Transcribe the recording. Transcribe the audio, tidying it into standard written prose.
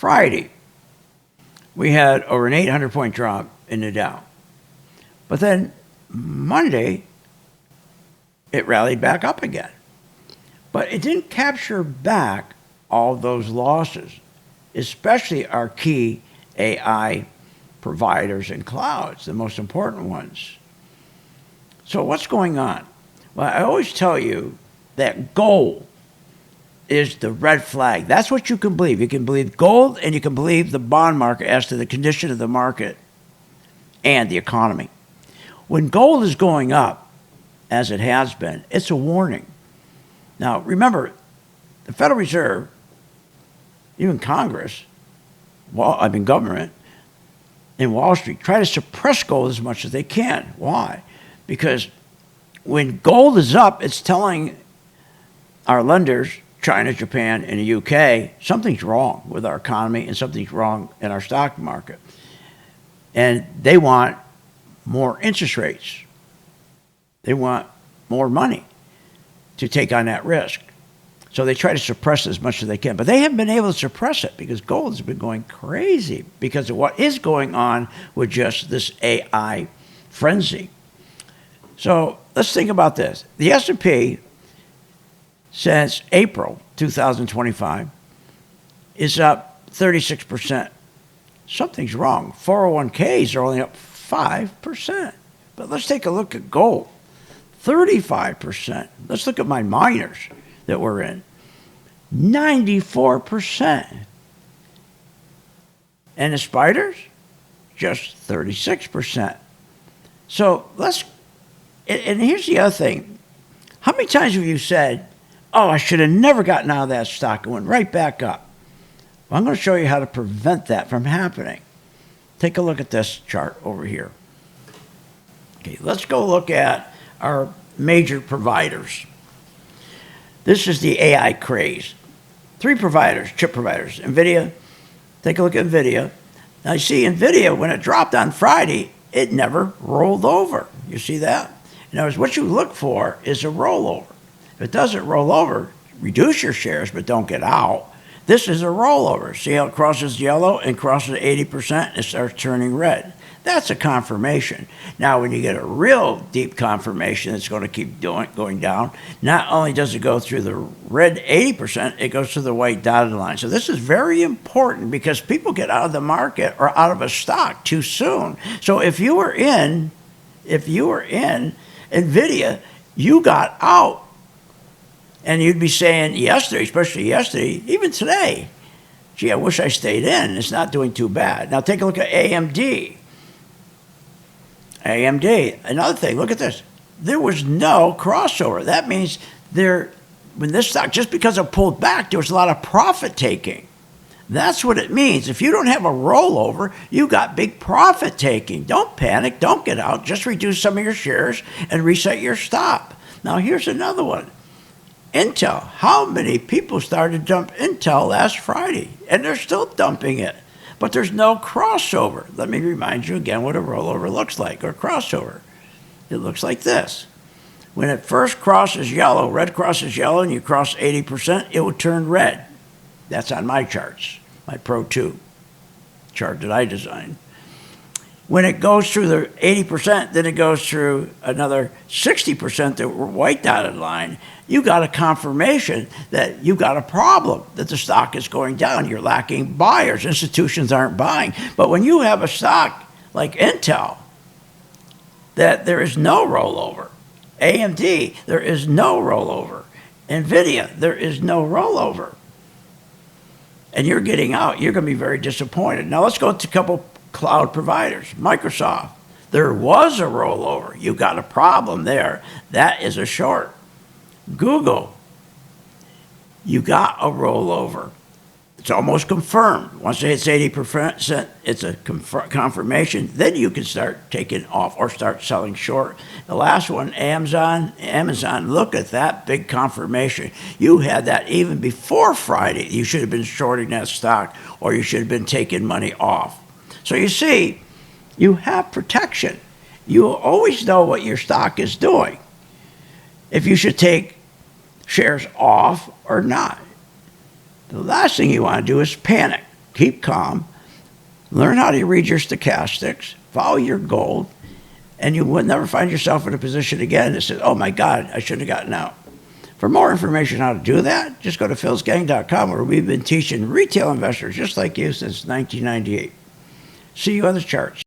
Friday, we had over an 800-point drop in the Dow. But then Monday, it rallied back up again. But it didn't capture back all those losses, especially our key AI providers and clouds, the most important ones. So what's going on? Well, I always tell you that gold is the red flag. That's what you can believe. You can believe gold and you can believe the bond market as to the condition of the market and the economy. When gold is going up, as it has been, it's a warning. Now, remember, the Federal Reserve, even Congress, government, and Wall Street try to suppress gold as much as they can. Why? Because when gold is up, it's telling our lenders, China, Japan, and the UK, something's wrong with our economy and something's wrong in our stock market. And they want more interest rates. They want more money to take on that risk. So they try to suppress it as much as they can. But they haven't been able to suppress it because gold has been going crazy because of what is going on with just this AI frenzy. So let's think about this. The S&P since April 2025 is up 36%. Something's wrong. 401ks are only up 5%. But let's take a look at gold. 35%. Let's look at my miners that we're in. 94%. And the spiders, just 36%. So and here's the other thing. How many times have you said, oh, I should have never gotten out of that stock and went right back up? Well, I'm going to show you how to prevent that from happening. Take a look at this chart over here. Okay, let's go look at our major providers. This is the AI craze. 3 providers, chip providers. NVIDIA, take a look at NVIDIA. Now you see NVIDIA, when it dropped on Friday, it never rolled over. You see that? In other words, what you look for is a rollover. If it doesn't roll over, reduce your shares, but don't get out. This is a rollover. See how it crosses yellow and crosses 80% and it starts turning red. That's a confirmation. Now, when you get a real deep confirmation that's going to keep going down, not only does it go through the red 80%, it goes to the white dotted line. So this is very important because people get out of the market or out of a stock too soon. So if you were in NVIDIA, you got out. And you'd be saying yesterday, especially yesterday, even today, gee, I wish I stayed in. It's not doing too bad. Now take a look at AMD. Another thing, look at this. There was no crossover. That means when this stock, just because it pulled back, there was a lot of profit taking. That's what it means. If you don't have a rollover, you got big profit taking. Don't panic. Don't get out. Just reduce some of your shares and reset your stop. Now here's another one. Intel. How many people started to dump Intel last Friday? And they're still dumping it. But there's no crossover. Let me remind you again what a rollover looks like, or a crossover. It looks like this. When it first crosses yellow, red crosses yellow, and you cross 80%, it will turn red. That's on my charts, my Pro 2 chart that I designed. When it goes through the 80%, then it goes through another 60%, the white dotted line, you got a confirmation that you got a problem, that the stock is going down. You're lacking buyers. Institutions aren't buying. But when you have a stock like Intel, that there is no rollover. AMD, there is no rollover. NVIDIA, there is no rollover. And you're getting out. You're going to be very disappointed. Now let's go to a couple cloud providers. Microsoft, there was a rollover. You got a problem there. That is a short. Google, you got a rollover. It's almost confirmed. Once it hits 80%, it's a confirmation. Then you can start taking off or start selling short. The last one, Amazon, look at that big confirmation. You had that even before Friday. You should have been shorting that stock, or you should have been taking money off. So you see, you have protection. You always know what your stock is doing, if you should take shares off or not. The last thing you want to do is panic. keep calm, learn how to read your stochastics, follow your gold, and you will never find yourself in a position again that says, oh my God, I shouldn't have gotten out. For more information on how to do that, just go to philsgang.com, where we've been teaching retail investors just like you since 1998. See you on the charts.